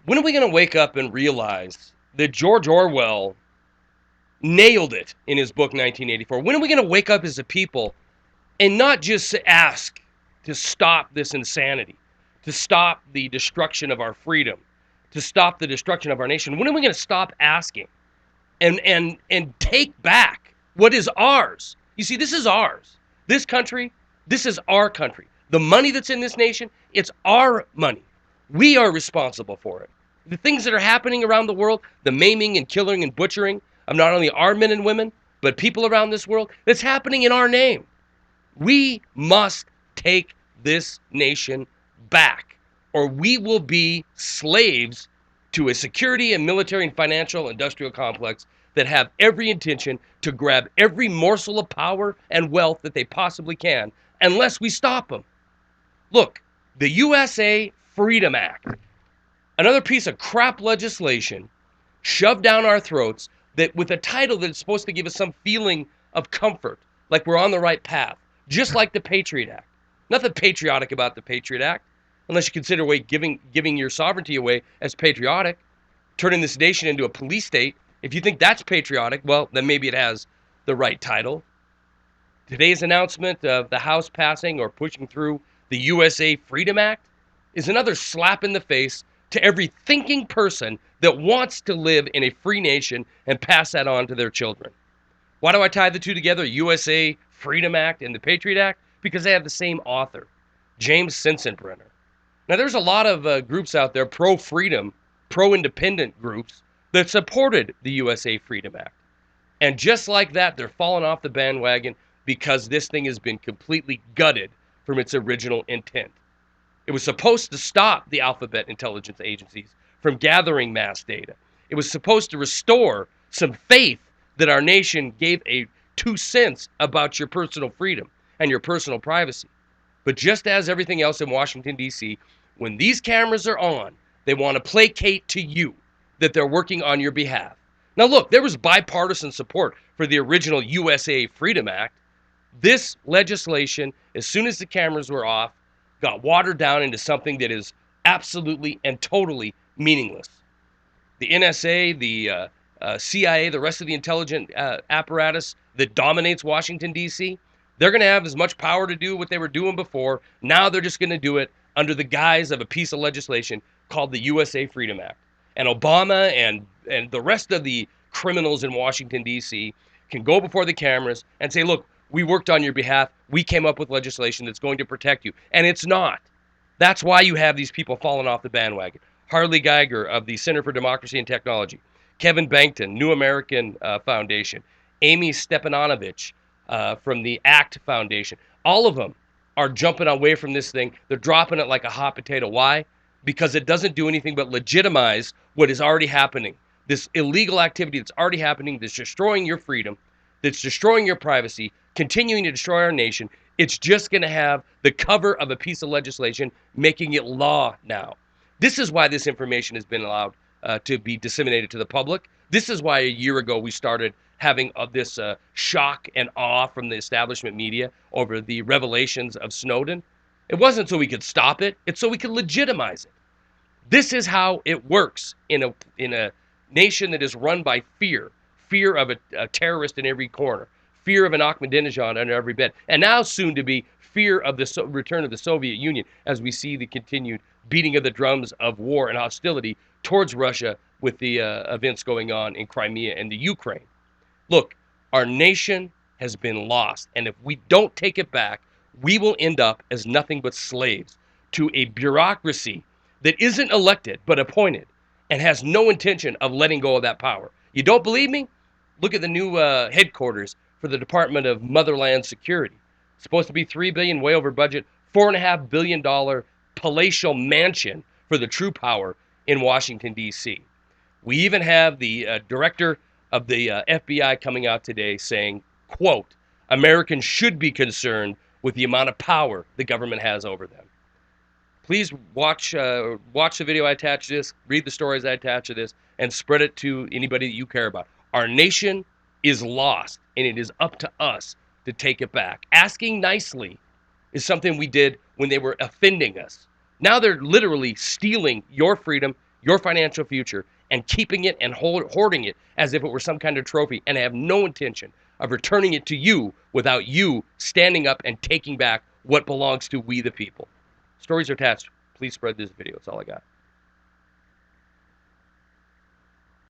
When are we going to wake up and realize that George Orwell nailed it in his book 1984? When are we going to wake up as a people and not just ask to stop this insanity, to stop the destruction of our freedom, to stop the destruction of our nation? When are we going to stop asking and take back what is ours? You see, this is ours. This country, this is our country. The money that's in this nation, it's our money. We are responsible for it. The things that are happening around the world, the maiming and killing and butchering of not only our men and women, but people around this world, that's happening in our name. We must take this nation back, or we will be slaves to a security and military and financial industrial complex that have every intention to grab every morsel of power and wealth that they possibly can unless we stop them. Look, the USA Freedom Act, another piece of crap legislation shoved down our throats that with a title that's supposed to give us some feeling of comfort, like we're on the right path, just like the Patriot Act. Nothing patriotic about the Patriot Act, unless you consider giving your sovereignty away as patriotic, turning this nation into a police state. If you think that's patriotic, well, then maybe it has the right title. Today's announcement of the House passing or pushing through the USA Freedom Act is another slap in the face to every thinking person that wants to live in a free nation and pass that on to their children. Why do I tie the two together, USA Freedom Act and the Patriot Act? Because they have the same author, James Sensenbrenner. Now, there's a lot of groups out there, pro-freedom, pro-independent groups, that supported the USA Freedom Act. And just like that, they're falling off the bandwagon because this thing has been completely gutted from its original intent. It was supposed to stop the alphabet intelligence agencies from gathering mass data. It was supposed to restore some faith that our nation gave a 2 cents about your personal freedom and your personal privacy. But just as everything else in Washington, D.C., when these cameras are on, they want to placate to you that they're working on your behalf. Now, look, there was bipartisan support for the original USA Freedom Act. This legislation, as soon as the cameras were off, got watered down into something that is absolutely and totally meaningless. The NSA, the CIA, the rest of the intelligence apparatus that dominates Washington, D.C., they're going to have as much power to do what they were doing before. Now they're just going to do it under the guise of a piece of legislation called the USA Freedom Act. And Obama and the rest of the criminals in Washington, D.C. can go before the cameras and say, look, we worked on your behalf. We came up with legislation that's going to protect you. And it's not. That's why you have these people falling off the bandwagon. Harley Geiger of the Center for Democracy and Technology, Kevin Bankton, New American Foundation, Amy Stepanovich from the ACT Foundation. All of them are jumping away from this thing. They're dropping it like a hot potato. Why? Because it doesn't do anything but legitimize what is already happening. This illegal activity that's already happening, that's destroying your freedom, that's destroying your privacy, continuing to destroy our nation. It's just going to have the cover of a piece of legislation, making it law now. This is why this information has been allowed to be disseminated to the public. This is why a year ago we started having this shock and awe from the establishment media over the revelations of Snowden. It wasn't so we could stop it. It's so we could legitimize it. This is how it works in a nation that is run by fear of a terrorist in every corner, fear of an Ahmadinejad under every bed, and now soon to be fear of the return of the Soviet Union as we see the continued beating of the drums of war and hostility towards Russia with the events going on in Crimea and the Ukraine. Look, our nation has been lost, and if we don't take it back, we will end up as nothing but slaves to a bureaucracy that isn't elected but appointed and has no intention of letting go of that power. You don't believe me? Look at the new headquarters for the Department of Motherland Security. It's supposed to be $3 billion, way over budget. $4.5 billion palatial mansion for the true power in Washington, D.C. We even have the director of the FBI coming out today saying, quote, Americans should be concerned with the amount of power the government has over them. Please watch the video I attach to this, read the stories I attach to this, and spread it to anybody that you care about. Our nation is lost, and it is up to us to take it back. Asking nicely is something we did when they were offending us. Now they're literally stealing your freedom, your financial future and keeping it and hoarding it as if it were some kind of trophy, and have no intention of returning it to you without you standing up and taking back what belongs to we the people. Stories are attached. Please spread this video. That's all I got.